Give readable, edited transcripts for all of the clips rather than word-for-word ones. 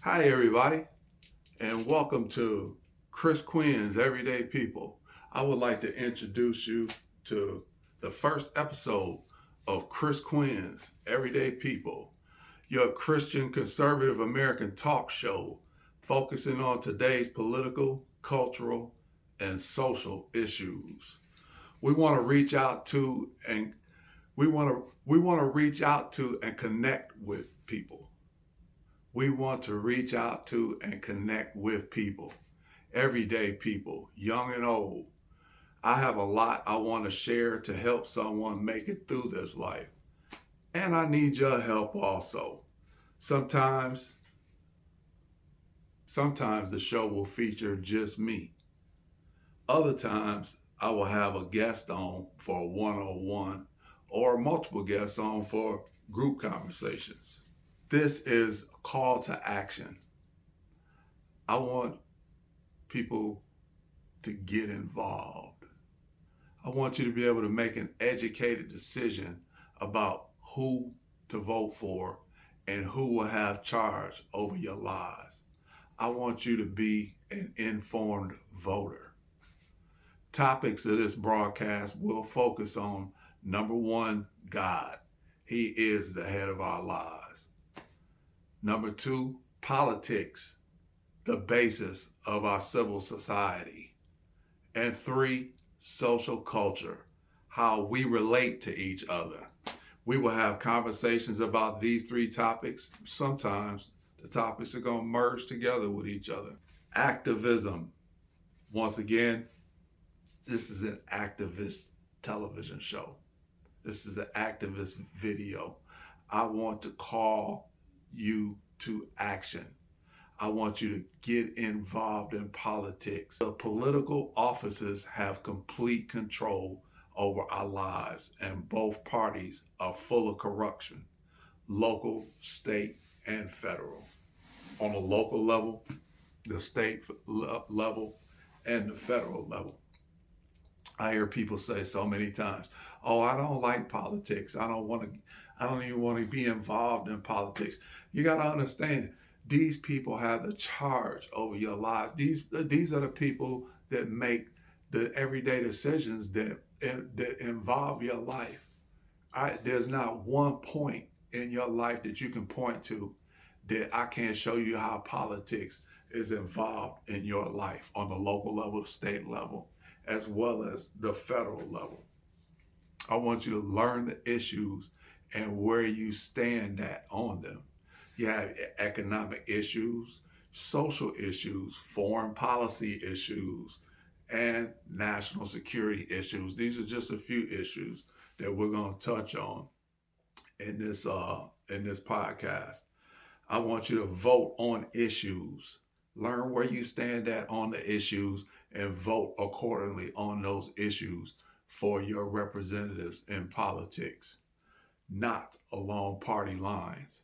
Hi, everybody, and welcome to Chris Quinn's Everyday People. I would like to introduce you to the first episode of Chris Quinn's Everyday People, your Christian conservative American talk show focusing on today's political, cultural, and social issues. We want to reach out to and we want to reach out to and connect with people. We want to reach out to and connect with people, everyday people, young and old. I have a lot I want to share to help someone make it through this life. And I need your help also. Sometimes, sometimes the show will feature just me. Other times I will have a guest on for a one-on-one or multiple guests on for group conversations. This is a call to action. I want people to get involved. I want you to be able to make an educated decision about who to vote for and who will have charge over your lives. I want you to be an informed voter. Topics of this broadcast will focus on number one, God. He is the head of our lives. Number two, politics, the basis of our civil society. And three, social culture, how we relate to each other. We will have conversations about these three topics. Sometimes the topics are going to merge together with each other. Activism. Once again, this is an activist television show. This is an activist video. I want to call you to action. I want you to get involved in politics. The political offices have complete control over our lives, and both parties are full of corruption, local, state, and federal. On the local level, the state level, and the federal level. I hear people say so many times, "Oh, I don't like politics. I don't even want to be involved in politics." You got to understand, these people have the charge over your lives. These are the people that make the everyday decisions that involve your life. There's not one point in your life that you can point to that I can't show you how politics is involved in your life on the local level, state level, as well as the federal level. I want you to learn the issues and where you stand at on them. You have economic issues, social issues, foreign policy issues, and national security issues. These are just a few issues that we're going to touch on in this podcast. I want you to vote on issues. Learn where you stand at on the issues and vote accordingly on those issues for your representatives in politics, not along party lines.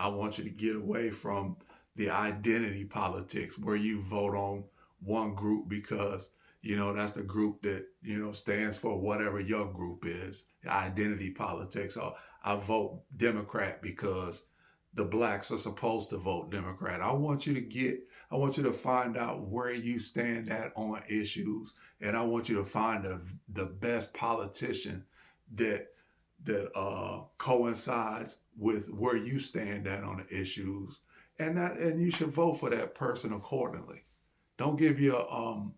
I want you to get away from the identity politics where you vote on one group because, that's the group that, stands for whatever your group is. The identity politics. Or I vote Democrat because the blacks are supposed to vote Democrat. I want you to find out where you stand at on issues, and I want you to find the best politician that coincides with where you stand at on the issues, and you should vote for that person accordingly. Don't give your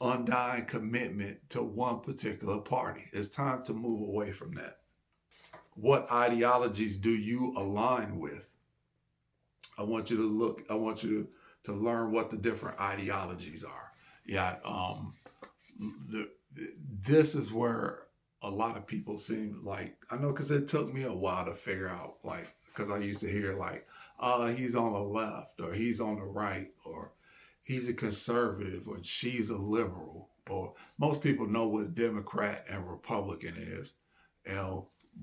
undying commitment to one particular party. It's time to move away from that. What ideologies do you align with? I want you to learn what the different ideologies are. Yeah, this is where a lot of people seem like, I know, because it took me a while to figure out, like, because I used to hear like, he's on the left, or he's on the right, or he's a conservative, or she's a liberal, or most people know what Democrat and Republican is.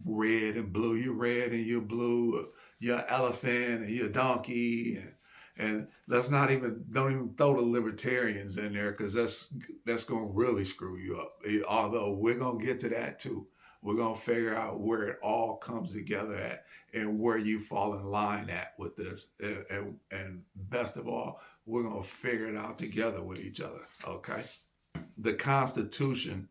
Red and blue. You're red and you're blue. You're an elephant and you're a donkey. And don't even throw the libertarians in there, because that's going to really screw you up. Although we're going to get to that too. We're going to figure out where it all comes together at and where you fall in line at with this. And best of all, we're going to figure it out together with each other. Okay. The Constitution,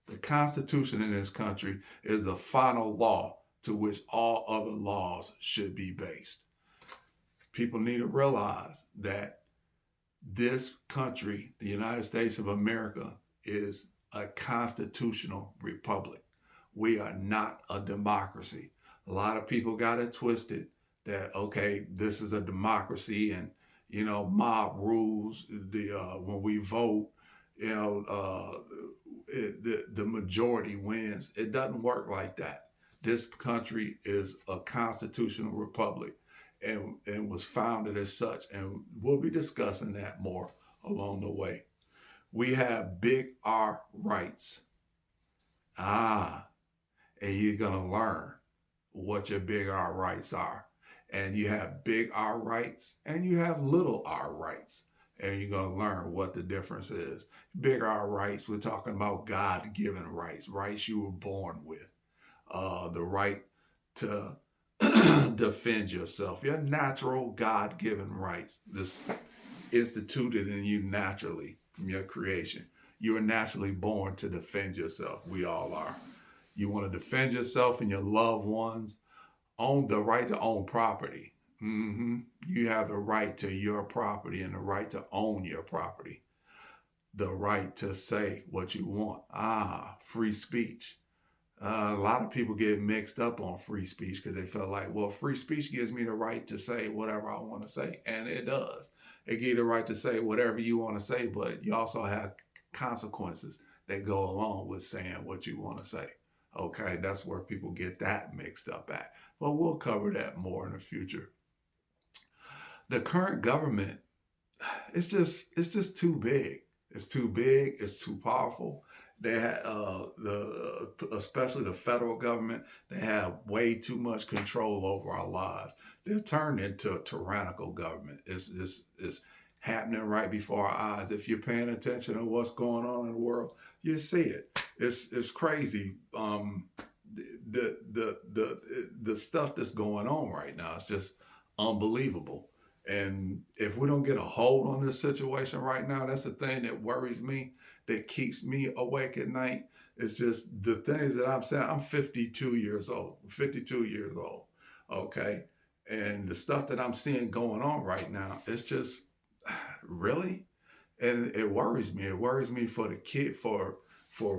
the Constitution in this country is the final law to which all other laws should be based. People need to realize that this country, the United States of America, is a constitutional republic. We are not a democracy. A lot of people got it twisted that, okay, this is a democracy and, mob rules. When we vote, the majority wins. It doesn't work like that. This country is a constitutional republic and was founded as such. And we'll be discussing that more along the way. We have big R rights. And you're going to learn what your big R rights are. And you have big R rights and you have little R rights. And you're going to learn what the difference is. Big R rights, we're talking about God-given rights, rights you were born with. The right to defend yourself, your natural God-given rights, this instituted in you naturally from your creation. You are naturally born to defend yourself. We all are. You want to defend yourself and your loved ones. Own the right to own property. You have the right to your property and the right to own your property. The right to say what you want. Free speech. A lot of people get mixed up on free speech because they feel like, well, free speech gives me the right to say whatever I want to say. And it does. It gives you the right to say whatever you want to say, but you also have consequences that go along with saying what you want to say. Okay, that's where people get that mixed up at. But we'll cover that more in the future. The current government, it's just too big. It's too big. It's too powerful. They have especially the federal government. They have way too much control over our lives. They've turned into a tyrannical government. It's happening right before our eyes. If you're paying attention to what's going on in the world, you see it. It's crazy. The stuff that's going on right now is just unbelievable. And if we don't get a hold on this situation right now, that's the thing that worries me, that keeps me awake at night. It's just the things that I'm saying. I'm 52 years old. Okay. And the stuff that I'm seeing going on right now, it's just really, and it worries me. It worries me for the kid, for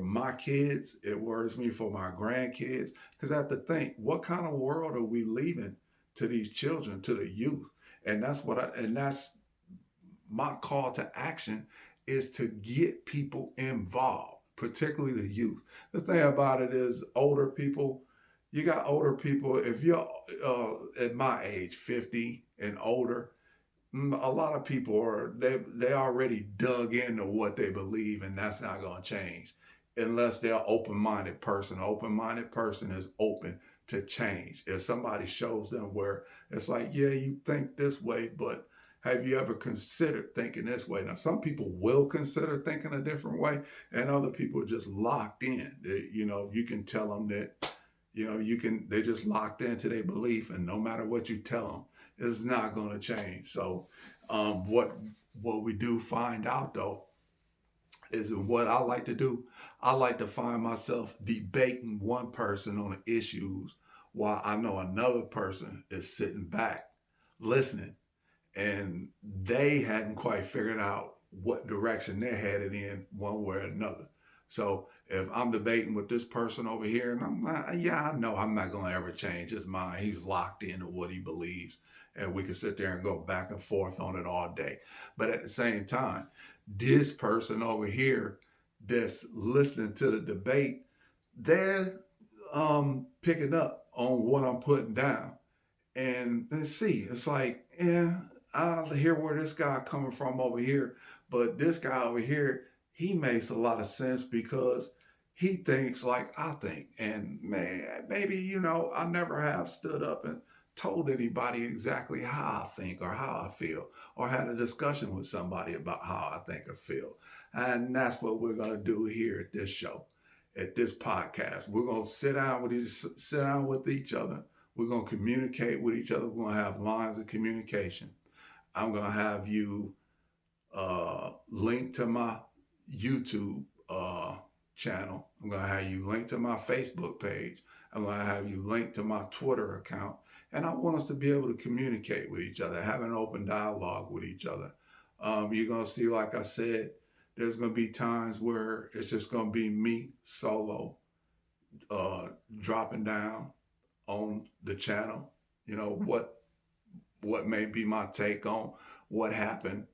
my kids. It worries me for my grandkids, because I have to think, what kind of world are we leaving to these children, to the youth? And that's that's my call to action, is to get people involved, particularly the youth. The thing about it is, older people, you got older people, if you're at my age, 50 and older, a lot of people they already dug into what they believe, and that's not going to change unless they're an open-minded person. An open-minded person is open to change. If somebody shows them where it's like, yeah, you think this way, but have you ever considered thinking this way? Now, some people will consider thinking a different way, and other people are just locked in. You can tell them that, they're just locked into their belief, and no matter what you tell them, it's not going to change. So what we do find out, though, is what I like to do. I like to find myself debating one person on the issues while I know another person is sitting back listening, and they hadn't quite figured out what direction they're headed in one way or another. So if I'm debating with this person over here, and I know I'm not going to ever change his mind. He's locked into what he believes, and we can sit there and go back and forth on it all day. But at the same time, this person over here that's listening to the debate, they're picking up on what I'm putting down. And let's see, it's like, I hear where this guy coming from over here, but this guy over here, he makes a lot of sense because he thinks like I think. And man, maybe, I never have stood up and told anybody exactly how I think or how I feel, or had a discussion with somebody about how I think or feel. And that's what we're going to do here at this show. at this podcast. We're gonna sit down with each other. We're gonna communicate with each other. We're gonna have lines of communication. I'm gonna have you link to my YouTube channel. I'm gonna have you link to my Facebook page. I'm gonna have you link to my Twitter account. And I want us to be able to communicate with each other, have an open dialogue with each other. You're gonna see, like I said, there's gonna be times where it's just gonna be me solo, dropping down on the channel. You know, what may be my take on what happened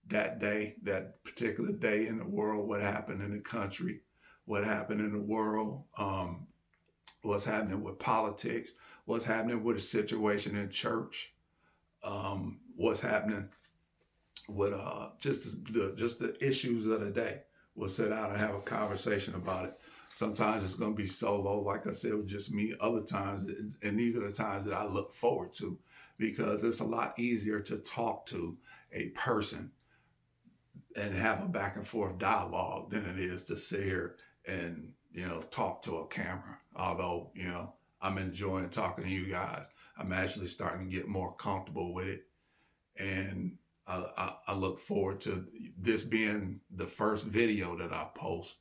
that day, that particular day in the world, what happened in the country, what happened in the world, what's happening with politics, what's happening with a situation in church, what's happening with just the issues of the day. We'll sit down and have a conversation about it. Sometimes it's going to be solo, like I said, with just me. Other times, and these are the times that I look forward to, because it's a lot easier to talk to a person and have a back and forth dialogue than it is to sit here and, talk to a camera. Although, I'm enjoying talking to you guys. I'm actually starting to get more comfortable with it. And I look forward to this being the first video that I post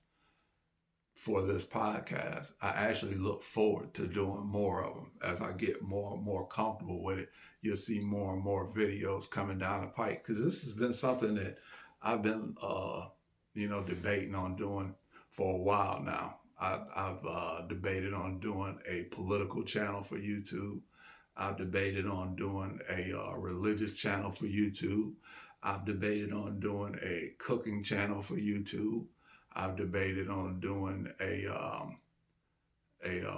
for this podcast. I actually look forward to doing more of them as I get more and more comfortable with it. You'll see more and more videos coming down the pike, because this has been something that I've been, debating on doing for a while now. I've debated on doing a political channel for YouTube. I've debated on doing a religious channel for YouTube. I've debated on doing a cooking channel for YouTube. I've debated on doing a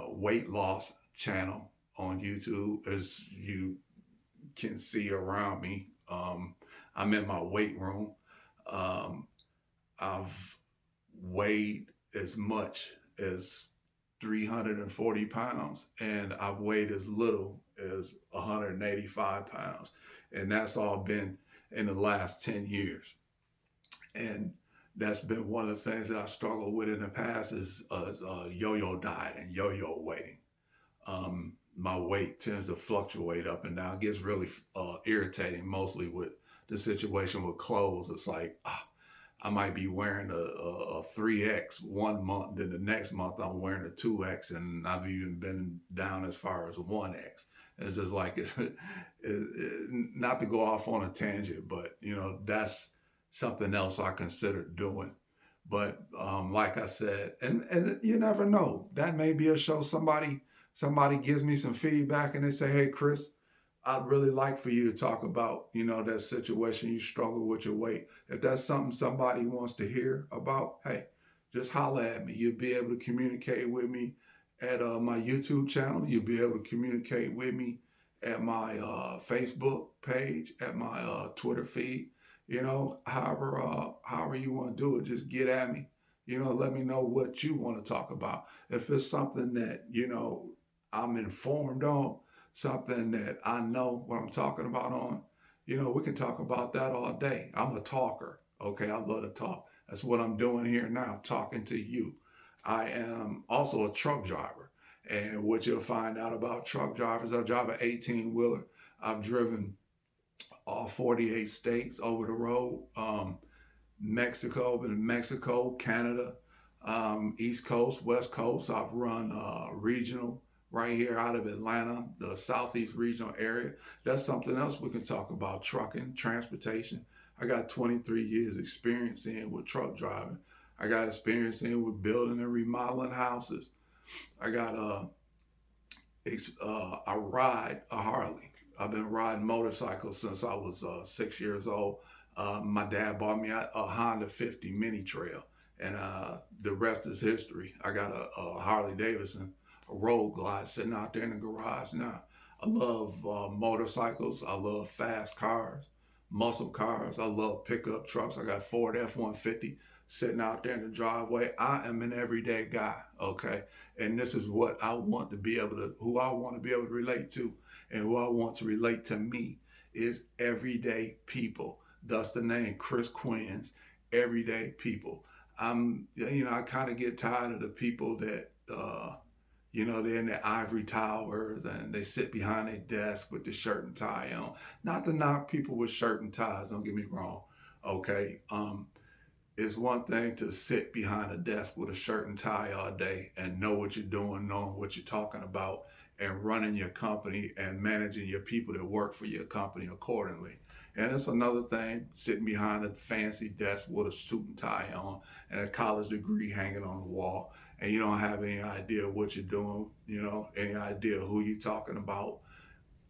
weight loss channel on YouTube. As you can see around me, I'm in my weight room. I've weighed as much as 340 pounds, and I've weighed as little as 185 pounds. And that's all been in the last 10 years. And that's been one of the things that I struggled with in the past is yo-yo diet and yo-yo weighting. My weight tends to fluctuate up and down. It gets really irritating, mostly with the situation with clothes. It's like, I might be wearing a 3X one month, then the next month I'm wearing a 2X, and I've even been down as far as 1X. It's just like, not to go off on a tangent, but that's something else I considered doing. But like I said, and you never know, that may be a show. Somebody gives me some feedback and they say, hey, Chris, I'd really like for you to talk about, that situation you struggle with your weight. If that's something somebody wants to hear about, hey, just holler at me. You'll be able to communicate with me at my YouTube channel. You'll be able to communicate with me at my Facebook page, at my Twitter feed. However you want to do it, just get at me. Let me know what you want to talk about. If it's something that, I'm informed on, something that I know what I'm talking about on, we can talk about that all day. I'm a talker. Okay. I love to talk. That's what I'm doing here now, talking to you. I am also a truck driver. And what you'll find out about truck drivers, I drive an 18-wheeler. I've driven all 48 states over the road. Mexico, Canada, East Coast, West Coast. I've run regional right here out of Atlanta, the Southeast regional area. That's something else we can talk about, trucking, transportation. I got 23 years experience in with truck driving. I got experience in with building and remodeling houses. I ride a Harley. I've been riding motorcycles since I was 6 years old. My dad bought me a Honda 50 Mini Trail, and the rest is history. I got a Harley Davidson, a Road Glide, sitting out there in the garage now. I love motorcycles. I love fast cars, muscle cars. I love pickup trucks. I got Ford F-150 sitting out there in the driveway. I am an everyday guy, okay? And this is what I want to be able to, who I want to be able to relate to, and who I want to relate to me is everyday people. Thus the name Chris Quinn's Everyday People. I kind of get tired of the people that, they're in their ivory towers and they sit behind their desk with the shirt and tie on. Not to knock people with shirt and ties, don't get me wrong. Okay. It's one thing to sit behind a desk with a shirt and tie all day and know what you're doing, knowing what you're talking about, and running your company and managing your people that work for your company accordingly. And it's another thing sitting behind a fancy desk with a suit and tie on and a college degree hanging on the wall, and you don't have any idea what you're doing, any idea who you're talking about,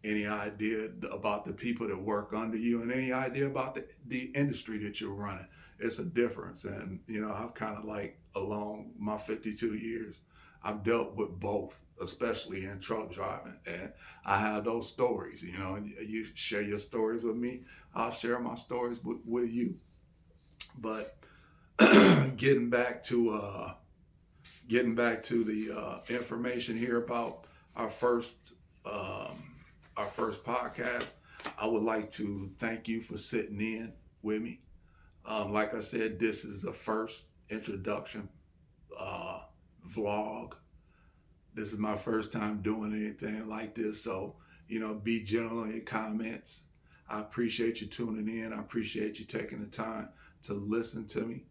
any idea about the people that work under you, and any idea about the industry that you're running. It's a difference. And, I've kind of like along my 52 years, I've dealt with both, especially in truck driving. And I have those stories, and you share your stories with me. I'll share my stories with you. But getting back to the information here about our first podcast, I would like to thank you for sitting in with me. Like I said, this is the first introduction uh, vlog. This is my first time doing anything like this, so be gentle in your comments. I appreciate you tuning in. I appreciate you taking the time to listen to me,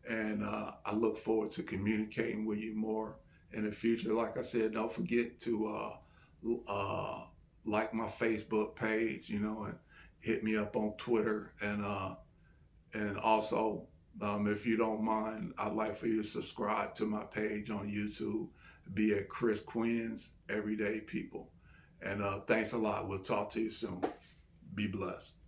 and I look forward to communicating with you more in the future. Like I said, don't forget to like my Facebook page, and hit me up on Twitter, and also, if you don't mind, I'd like for you to subscribe to my page on YouTube. Be at Chris Quinn's Everyday People. And thanks a lot. We'll talk to you soon. Be blessed.